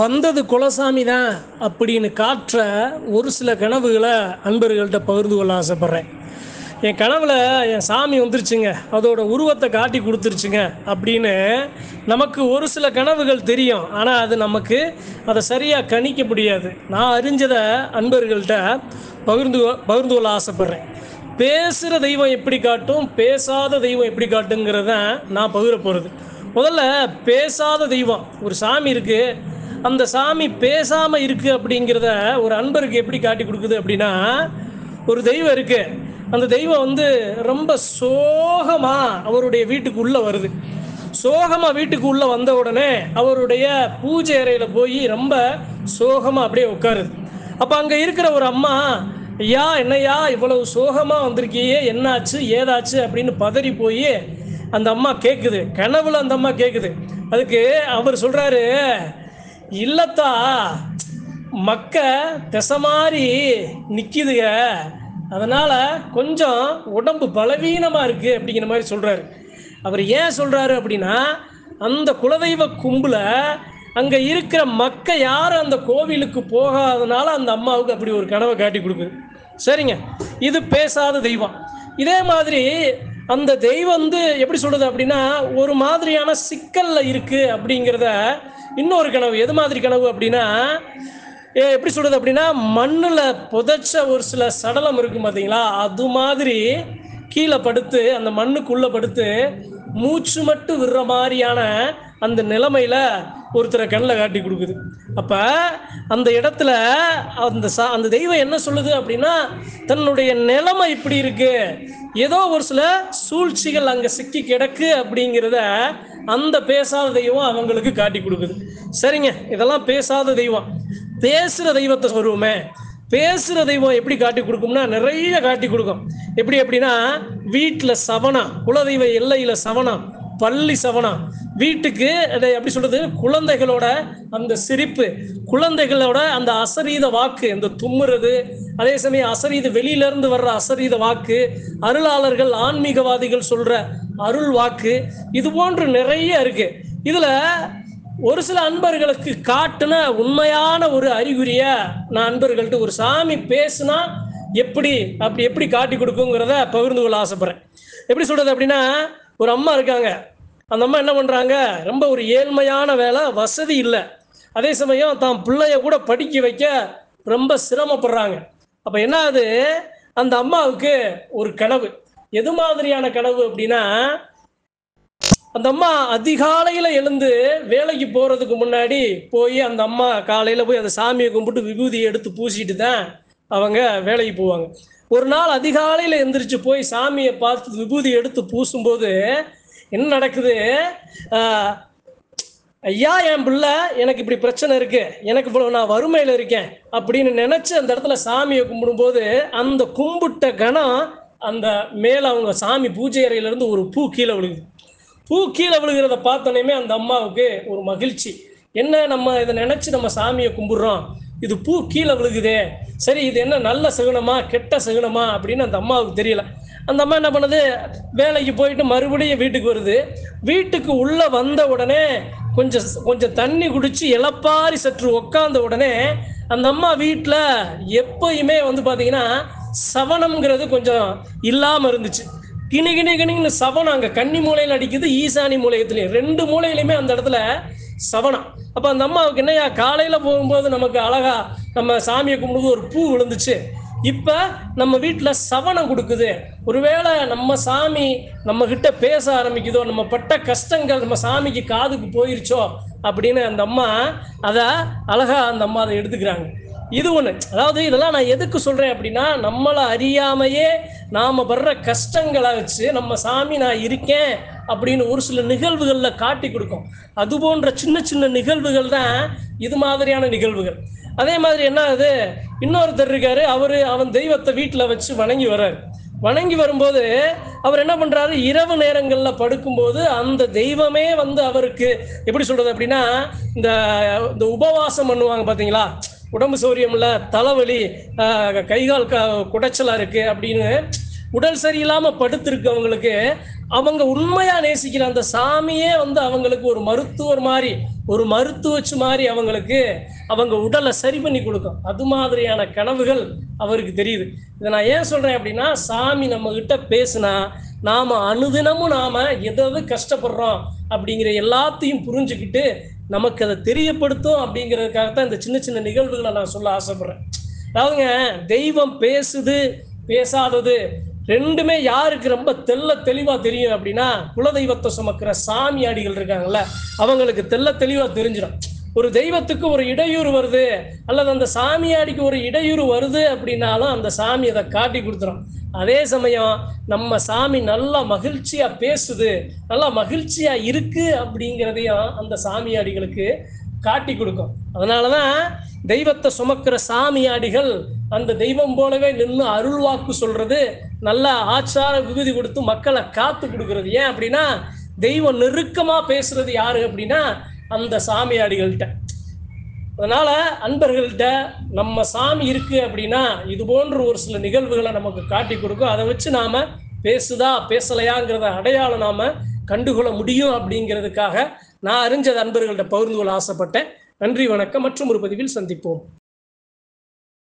வந்தது குலசாமி தான் அப்படின்னு காட்டுற ஒரு சில கனவுகளை அன்பர்கள்ட்ட பகிர்ந்து கொள்ள ஆசைப்பட்றேன். என் கனவில் என் சாமி வந்துருச்சுங்க, அதோட உருவத்தை காட்டி கொடுத்துருச்சுங்க அப்படின்னு நமக்கு ஒரு சில கனவுகள் தெரியும். ஆனால் அது நமக்கு அதை சரியாக கணிக்க முடியாது. நான் அறிஞ்சதை அன்பர்கள்ட்ட பகிர்ந்து கொள்ள ஆசைப்பட்றேன். பேசுகிற தெய்வம் எப்படி காட்டும், பேசாத தெய்வம் எப்படி காட்டுங்கிறத நான் பகிர போகிறது. முதல்ல பேசாத தெய்வம் ஒரு சாமி இருக்குது, அந்த சாமி பேசாமல் இருக்குது அப்படிங்கிறத ஒரு அன்பருக்கு எப்படி காட்டி கொடுக்குது அப்படின்னா, ஒரு தெய்வம் இருக்குது, அந்த தெய்வம் ரொம்ப சோகமாக அவருடைய வீட்டுக்கு உள்ளே வருது. சோகமாக வீட்டுக்கு உள்ளே வந்த உடனே அவருடைய பூஜை அறையில் போய் ரொம்ப சோகமாக அப்படியே உட்காருது. அப்போ அங்கே இருக்கிற ஒரு அம்மா, ஐயா என்னையா இவ்வளவு சோகமாக வந்திருக்கியே, என்னாச்சு ஏதாச்சு அப்படின்னு பதறி போய் அந்த அம்மா கேட்குது. கனவுல அந்த அம்மா கேட்குது. அதுக்கு அவர் சொல்கிறாரு, இல்லத்தா மக்க திசை மாதிரி நிற்கிதுங்க, அதனால் கொஞ்சம் உடம்பு பலவீனமாக இருக்குது அப்படிங்கிற மாதிரி சொல்கிறாரு. அவர் ஏன் சொல்கிறாரு அப்படின்னா, அந்த குலதெய்வ கும்பில் அங்கே இருக்கிற மக்க யாரும் அந்த கோவிலுக்கு போகாதனால அந்த அம்மாவுக்கு அப்படி ஒரு கனவை காட்டி கொடுக்குது. சரிங்க, இது பேசாத தெய்வம். இதே மாதிரி அந்த தெய்வம் எப்படி சொல்கிறது அப்படின்னா, ஒரு மாதிரியான சிக்கலில் இருக்குது அப்படிங்கிறத இன்னொரு கனவு. எது மாதிரி கனவு அப்படின்னா, எப்படி சொல்கிறது அப்படின்னா, மண்ணில் புதைச்ச ஒரு சில சடலம் இருக்கும் பார்த்தீங்களா, அது மாதிரி கீழே படுத்து அந்த மண்ணுக்குள்ளே படுத்து மூச்சு மட்டும் விடுற மாதிரியான அந்த நிலைமையில் ஒருத்தரை கண்ணில் காட்டி கொடுக்குது. அப்போ அந்த இடத்துல அந்த தெய்வம் என்ன சொல்லுது அப்படின்னா, தன்னுடைய நிலைமை இப்படி இருக்குது, ஏதோ ஒரு சில சூழ்ச்சிகள் அங்கே சிக்கி கிடக்கு அப்படிங்கிறத அந்த பேசாத தெய்வம் அவங்களுக்கு காட்டி கொடுக்குது. சரிங்க, இதெல்லாம் பேசாத தெய்வம். பேசுகிற தெய்வத்தை சொல்லுவோமே, பேசுகிற தெய்வம் எப்படி காட்டி கொடுக்கும்னா நிறைய காட்டி கொடுக்கும். எப்படி அப்படின்னா, வீட்டில் சவனம், குலதெய்வ எல்லையில் சவனம், பள்ளி சவனம், வீட்டுக்கு அதை எப்படி சொல்கிறது, குழந்தைகளோட அந்த சிரிப்பு, குழந்தைகளோட அந்த அசரீத வாக்கு, அந்த தும்முறது, அதே சமயம் அசரீத வெளியிலேருந்து வர்ற அசரீத வாக்கு, அருளாளர்கள் ஆன்மீகவாதிகள் சொல்கிற அருள் வாக்கு, இது போன்று நிறைய இருக்குது. இதில் ஒரு சில அன்பர்களுக்கு காட்டுன உண்மையான ஒரு அறிகுறியை நான் அன்பர்கள்ட்ட, ஒரு சாமி பேசுனா எப்படி காட்டி கொடுக்குங்கிறத பகிர்ந்து கொள்ள ஆசைப்பட்றேன். எப்படி சொல்கிறது அப்படின்னா, ஒரு அம்மா இருக்காங்க, அந்த அம்மா என்ன பண்ணுறாங்க, ரொம்ப ஒரு ஏழ்மையான வேலை, வசதி இல்லை, அதே சமயம் தான் பிள்ளைய கூட படிக்க வைக்க ரொம்ப சிரமப்படுறாங்க. அப்போ என்ன ஆகுது, அந்த அம்மாவுக்கு ஒரு கனவு. எது மாதிரியான கனவு அப்படின்னா, அந்த அம்மா அதிகாலையில் எழுந்து வேலைக்கு போகிறதுக்கு முன்னாடி போய் அந்த அம்மா காலையில் போய் அந்த சாமியை கும்பிட்டு விபூதியை எடுத்து பூசிட்டு தான் அவங்க வேலைக்கு போவாங்க. ஒரு நாள் அதிகாலையில் எழுந்திரிச்சு போய் சாமியை பார்த்து விபூதி எடுத்து பூசும்போது என்ன நடக்குது, ஐயா என் பிள்ளை எனக்கு இப்படி பிரச்சனை இருக்குது, எனக்கு இப்போ நான் வறுமையில் இருக்கேன் அப்படின்னு நினச்சி அந்த இடத்துல சாமியை கும்பிடும்போது அந்த கும்பிட்ட கணம் அந்த மேலே அவங்க சாமி பூஜை அறையிலேருந்து ஒரு பூ கீழே விழுகுது. பூ கீழே விழுகிறத பார்த்தோன்னே அந்த அம்மாவுக்கு ஒரு மகிழ்ச்சி. என்ன, நம்ம இதை நினச்சி நம்ம சாமியை கும்பிட்றோம், இது பூ கீழே விழுகுதே, சரி இது என்ன நல்ல சகுனமா கெட்ட சகுனமா அப்படின்னு அந்த அம்மாவுக்கு தெரியல. அந்த அம்மா என்ன பண்ணுது, வேலைக்கு போயிட்டு மறுபடியும் வீட்டுக்கு வருது. வீட்டுக்கு உள்ளே வந்த உடனே கொஞ்சம் தண்ணி குடித்து இளப்பாரி சற்று உக்காந்த உடனே அந்த அம்மா வீட்டில் எப்பயுமே பார்த்தீங்கன்னா சவனம்ங்கிறது கொஞ்சம் இல்லாமல் இருந்துச்சு. கிணின்னு சவனம் அங்கே கன்னி மூலையில் அடிக்குது, ஈசானி மூலையத்துலேயும், ரெண்டு மூலையிலையுமே அந்த இடத்துல சவனம். அப்போ அந்த அம்மாவுக்கு என்னையா, காலையில் போகும்போது நமக்கு அழகா நம்ம சாமியை கும்பிடும்போது ஒரு பூ விழுந்துச்சு, இப்போ நம்ம வீட்டில் சவனம் கொடுக்குது, ஒருவேளை நம்ம சாமி நம்ம கிட்ட பேச ஆரம்பிக்குதோ, நம்ம பட்ட கஷ்டங்கள் நம்ம சாமிக்கு காதுக்கு போயிருச்சோ அப்படின்னு அந்த அம்மா அதை அழகா அந்த அம்மா அதை எடுத்துக்கிறாங்க. இது ஒன்று. அதாவது இதெல்லாம் நான் எதுக்கு சொல்கிறேன் அப்படின்னா, நம்மளை அறியாமையே நாம் படுற கஷ்டங்களை வச்சு நம்ம சாமி நான் இருக்கேன் அப்படின்னு ஒரு சில நிகழ்வுகளில் காட்டி கொடுக்கும். அது போன்ற சின்ன சின்ன நிகழ்வுகள் தான் இது மாதிரியான நிகழ்வுகள். அதே மாதிரி என்ன ஆகுது, இன்னொருத்தர் இருக்காரு, அவன் தெய்வத்தை வீட்டில் வச்சு வணங்கி வர்றாரு. வணங்கி வரும்போது அவர் என்ன பண்ணுறாரு, இரவு நேரங்களில் படுக்கும்போது அந்த தெய்வமே அவருக்கு எப்படி சொல்கிறது அப்படின்னா, இந்த உபவாசம் பண்ணுவாங்க பார்த்தீங்களா, உடம்பு சௌரியம் இல்லை, தலைவலி, கைகால் குடைச்சலாக இருக்குது அப்படின்னு உடல் சரியில்லாமல் படுத்திருக்கவங்களுக்கு அவங்க உண்மையா நேசிக்கிற அந்த சாமியே வந்து அவங்களுக்கு ஒரு மருத்துவர் மாதிரி, ஒரு மருத்துவச்சு மாதிரி அவங்களுக்கு அவங்க உடலை சரி பண்ணி கொடுக்கும். அது மாதிரியான கனவுகள் அவருக்கு தெரியுது. இதை நான் ஏன் சொல்றேன் அப்படின்னா, சாமி நம்ம கிட்ட பேசுனா நாம அனுதினமும் நாம எதாவது கஷ்டப்படுறோம் அப்படிங்கிற எல்லாத்தையும் புரிஞ்சுக்கிட்டு நமக்கு அதை தெரியப்படுத்தும் அப்படிங்கிறதுக்காகத்தான் இந்த சின்ன சின்ன நிகழ்வுகளை நான் சொல்ல ஆசைப்படுறேன். அதாவதுங்க, தெய்வம் பேசுது பேசாதது ரெண்டுமே யாருக்கு ரொம்ப தெளிவா தெரியும் அப்படின்னா, குலதெய்வத்தை சுமக்கிற சாமியாடிகள் இருக்காங்கல்ல, அவங்களுக்கு தெளிவா தெரிஞ்சிடும். ஒரு தெய்வத்துக்கு ஒரு இடையூறு வருது அல்லது அந்த சாமியாடிக்கு ஒரு இடையூறு வருது அப்படின்னாலும் அந்த சாமி அதை காட்டி கொடுத்துரும். அதே சமயம் நம்ம சாமி நல்லா மகிழ்ச்சியா பேசுது, நல்லா மகிழ்ச்சியா இருக்கு அப்படிங்கிறதையும் அந்த சாமியாடிகளுக்கு காட்டி கொடுக்கும். அதனாலதான் தெய்வத்தை சுமக்கிற சாமியாடிகள் அந்த தெய்வம் போலவே நின்று அருள்வாக்கு சொல்றது, நல்ல ஆச்சார விகுதி கொடுத்து மக்களை காத்து கொடுக்கறது. ஏன் அப்படின்னா, தெய்வம் நெருக்கமா பேசுறது யாரு அப்படின்னா அந்த சாமியாடிகள்கிட்ட. அதனால அன்பர்கள்ட்ட நம்ம சாமி இருக்கு அப்படின்னா இது போன்ற ஒரு சில நிகழ்வுகளை நமக்கு காட்டி கொடுக்கும். அதை வச்சு நாம பேசுதா பேசலையாங்கிறத அடையாளம் நாம கண்டுகொள்ள முடியும் அப்படிங்கிறதுக்காக நான் அறிஞ்ச அன்பர்கள்ட்ட பகிர்ந்து கொள்ள ஆசைப்பட்டேன். நன்றி, வணக்கம். மற்றும் ஒரு பதிவில் சந்திப்போம்.